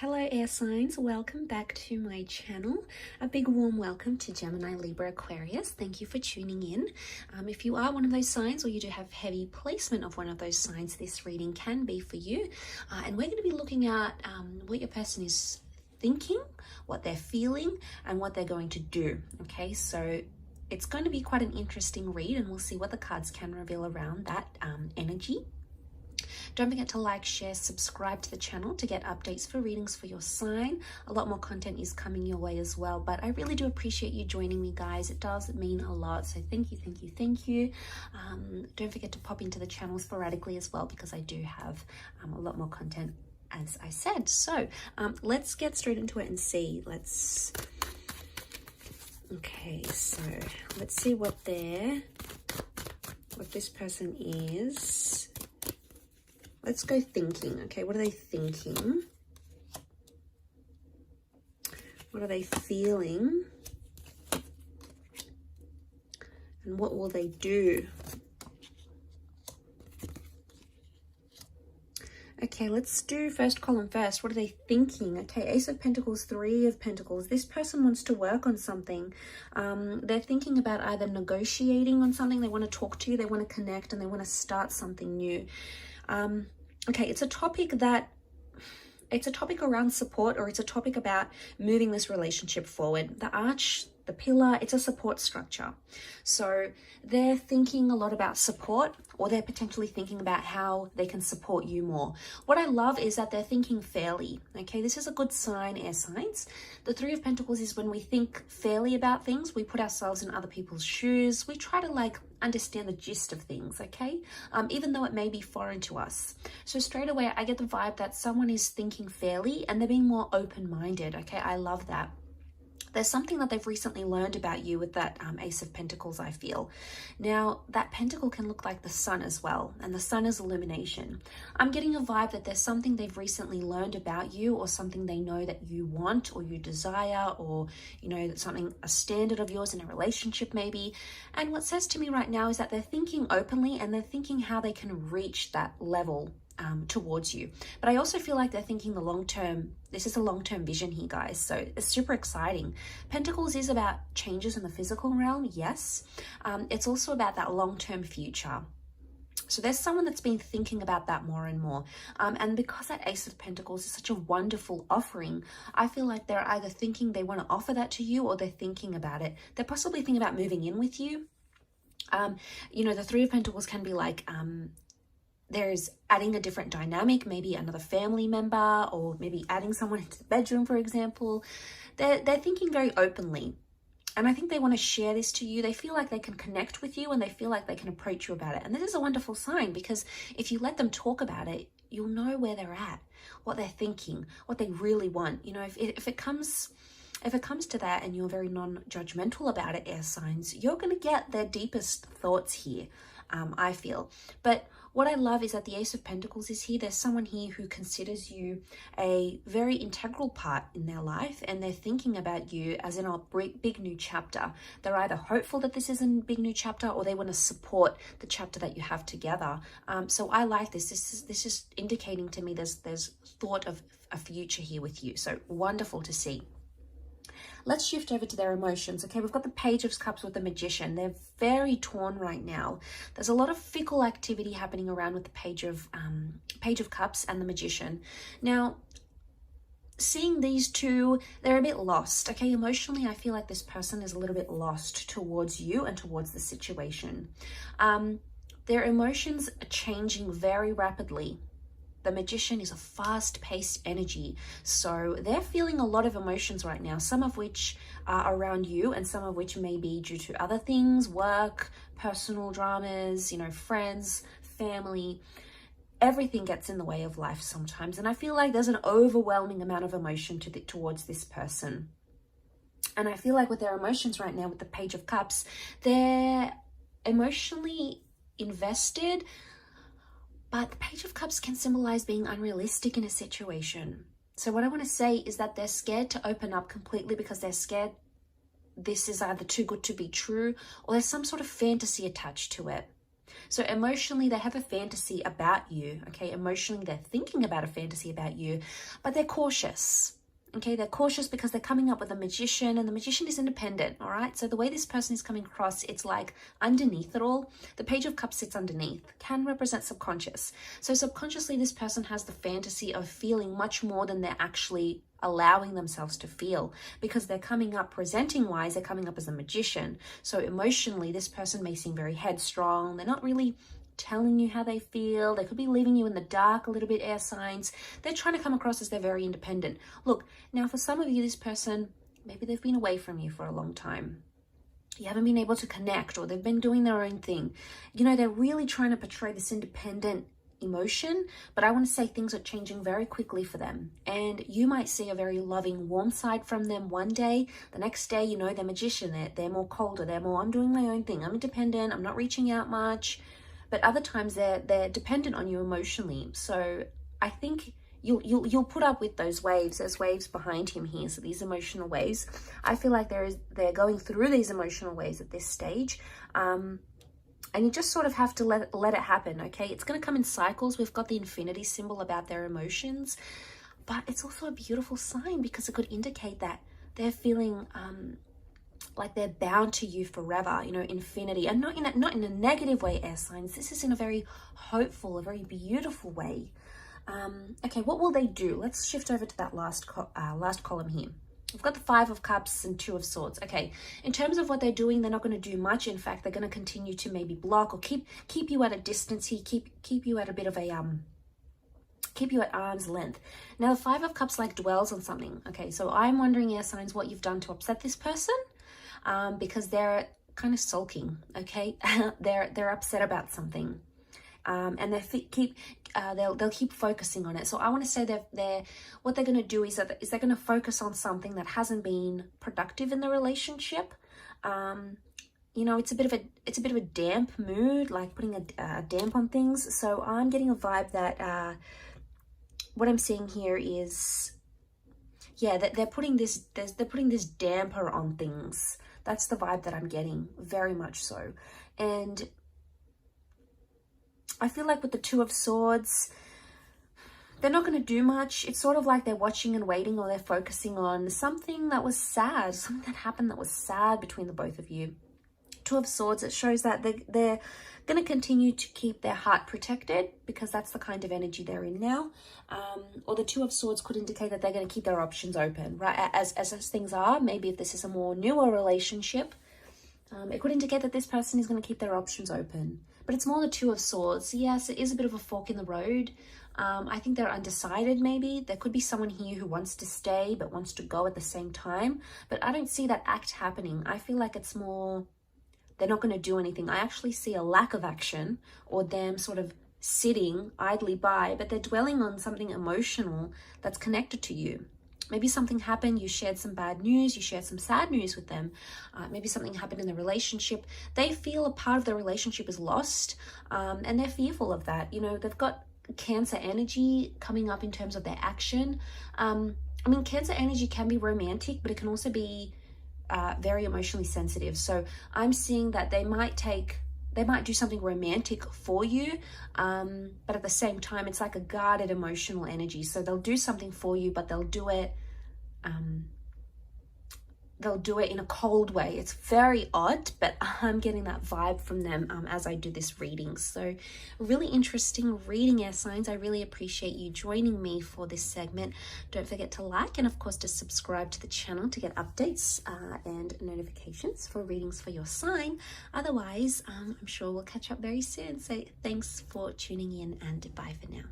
Hello air signs, welcome back to my channel. A big warm welcome to Gemini, Libra, Aquarius. Thank you for tuning in. If you are one of those signs or you do have heavy placement of one of those signs, this reading can be for you. And we're going to be looking at what your person is thinking, what they're feeling, and what they're going to do. Okay, so it's going to be quite an interesting read, and we'll see what the cards can reveal around that energy. Don't forget to like, share, subscribe to the channel to get updates for readings for your sign. A lot more content is coming your way as well, but I really do appreciate you joining me, guys. It does mean a lot, so thank you, thank you, thank you. Don't forget to pop into the channel sporadically as well, because I do have a lot more content, as I said. So let's get straight into it and see. Okay, so let's see what this person is. Let's go thinking. Okay, what are they thinking? What are they feeling? And what will they do? Okay, let's do first column first. What are they thinking? Okay, Ace of Pentacles, Three of Pentacles. This person wants to work on something. They're thinking about either negotiating on something. They want to talk to you, they want to connect, and they want to start something new. Okay, it's a topic around support, or it's a topic about moving this relationship forward. The arch, the pillar, it's a support structure. So they're thinking a lot about support, or they're potentially thinking about how they can support you more. What I love is that they're thinking fairly. Okay, this is a good sign, air signs. The Three of Pentacles is when we think fairly about things. We put ourselves in other people's shoes. We try to understand the gist of things, okay? Even though it may be foreign to us. So straight away, I get the vibe that someone is thinking fairly and they're being more open-minded, okay? I love that. There's something that they've recently learned about you with that Ace of Pentacles, I feel. Now, that pentacle can look like the sun as well, and the sun is illumination. I'm getting a vibe that there's something they've recently learned about you, or something they know that you want or you desire, or, you know, something, a standard of yours in a relationship maybe. And what says to me right now is that they're thinking openly, and they're thinking how they can reach that level towards you. But I also feel like they're thinking the long term. This is a long-term vision here, guys, so it's super exciting. Pentacles is about changes in the physical realm, yes. It's also about that long-term future. So there's someone that's been thinking about that more and more. And because that Ace of Pentacles is such a wonderful offering, I feel like they're either thinking they want to offer that to you, or they're thinking about it. They're possibly thinking about moving in with you. You know, the Three of Pentacles can be like, there's adding a different dynamic, maybe another family member, or maybe adding someone into the bedroom, for example. They're thinking very openly. And I think they want to share this to you. They feel like they can connect with you, and they feel like they can approach you about it. And this is a wonderful sign, because if you let them talk about it, you'll know where they're at, what they're thinking, what they really want. You know, if it comes to that and you're very non-judgmental about it, air signs, you're going to get their deepest thoughts here, I feel. But what I love is that the Ace of Pentacles is here. There's someone here who considers you a very integral part in their life, and they're thinking about you as in a big new chapter. They're either hopeful that this is a big new chapter, or they want to support the chapter that you have together. So I like this. This is indicating to me there's thought of a future here with you. So wonderful to see. Let's shift over to their emotions. Okay, we've got the Page of Cups with the Magician. They're very torn right now. There's a lot of fickle activity happening around with the Page of Cups and the Magician. Now, seeing these two, they're a bit lost. Okay, emotionally, I feel like this person is a little bit lost towards you and towards the situation. Their emotions are changing very rapidly. The Magician is a fast-paced energy, so they're feeling a lot of emotions right now, some of which are around you, and some of which may be due to other things, work, personal dramas, you know, friends, family. Everything gets in the way of life sometimes, and I feel like there's an overwhelming amount of emotion towards this person. And I feel like with their emotions right now, with the Page of Cups, they're emotionally invested. But the Page of Cups can symbolize being unrealistic in a situation. So what I want to say is that they're scared to open up completely, because they're scared this is either too good to be true, or there's some sort of fantasy attached to it. So emotionally, they have a fantasy about you, okay? Emotionally, they're thinking about a fantasy about you, but they're cautious. Okay, they're cautious because they're coming up with a magician, and the magician is independent, all right? So the way this person is coming across, it's like underneath it all, the Page of Cups sits underneath, can represent subconscious. So subconsciously, this person has the fantasy of feeling much more than they're actually allowing themselves to feel, because they're coming up presenting wise, they're coming up as a magician. So emotionally, this person may seem very headstrong. They're not really telling you how they feel. They could be leaving you in the dark a little bit, air signs. They're trying to come across as they're very independent. Look, now for some of you, this person, maybe they've been away from you for a long time. You haven't been able to connect, or they've been doing their own thing. You know, they're really trying to portray this independent emotion, but I want to say things are changing very quickly for them. And you might see a very loving, warm side from them one day. The next day, you know, they're magician. They're more colder. They're more, I'm doing my own thing. I'm independent. I'm not reaching out much. But other times they're dependent on you emotionally. So I think you'll put up with those waves. There's waves behind him here. So these emotional waves, I feel like they're going through these emotional waves at this stage. And you just sort of have to let it happen, okay? It's going to come in cycles. We've got the infinity symbol about their emotions, but it's also a beautiful sign because it could indicate that they're feeling like they're bound to you forever, you know, infinity. And not in a negative way, air signs. This is in a very hopeful, a very beautiful way. Okay, what will they do? Let's shift over to that last column here. We've got the 5 of Cups and 2 of Swords. Okay, in terms of what they're doing, they're not going to do much. In fact, they're going to continue to maybe block or keep you at a distance here, keep you at a bit of a keep you at arm's length. Now, the 5 of Cups like dwells on something. Okay, so I'm wondering, air signs, what you've done to upset this person. Because they're kind of sulking, okay? they're upset about something, and they'll keep focusing on it. So I want to say that what they're going to do is they're going to focus on something that hasn't been productive in the relationship. You know, it's a bit of a damp mood, like putting a damp on things. So I'm getting a vibe that what I'm seeing here is, yeah, that they're putting this damper on things. That's the vibe that I'm getting, very much so. And I feel like with the 2 of Swords, they're not going to do much. It's sort of like they're watching and waiting, or they're focusing on something that was sad, something that happened that was sad between the both of you. 2 of Swords, it shows that they're going to continue to keep their heart protected, because that's the kind of energy they're in now. Or the 2 of Swords could indicate that they're going to keep their options open, right? As things are, maybe if this is a more newer relationship, it could indicate that this person is going to keep their options open. But it's more the 2 of Swords. Yes, it is a bit of a fork in the road. I think they're undecided maybe. There could be someone here who wants to stay but wants to go at the same time. But I don't see that act happening. I feel like it's more, they're not going to do anything. I actually see a lack of action, or them sort of sitting idly by, but they're dwelling on something emotional that's connected to you. Maybe something happened, you shared some bad news, you shared some sad news with them. Maybe something happened in the relationship. They feel a part of the relationship is lost, and they're fearful of that. You know, they've got Cancer energy coming up in terms of their action. I mean, Cancer energy can be romantic, but it can also be very emotionally sensitive. So I'm seeing that they might do something romantic for you, but at the same time, it's like a guarded emotional energy. So they'll do something for you, but they'll do it in a cold way. It's very odd, but I'm getting that vibe from them as I do this reading. So really interesting reading, air signs. I really appreciate you joining me for this segment. Don't forget to like and of course to subscribe to the channel to get updates and notifications for readings for your sign. Otherwise, I'm sure we'll catch up very soon. So thanks for tuning in, and bye for now.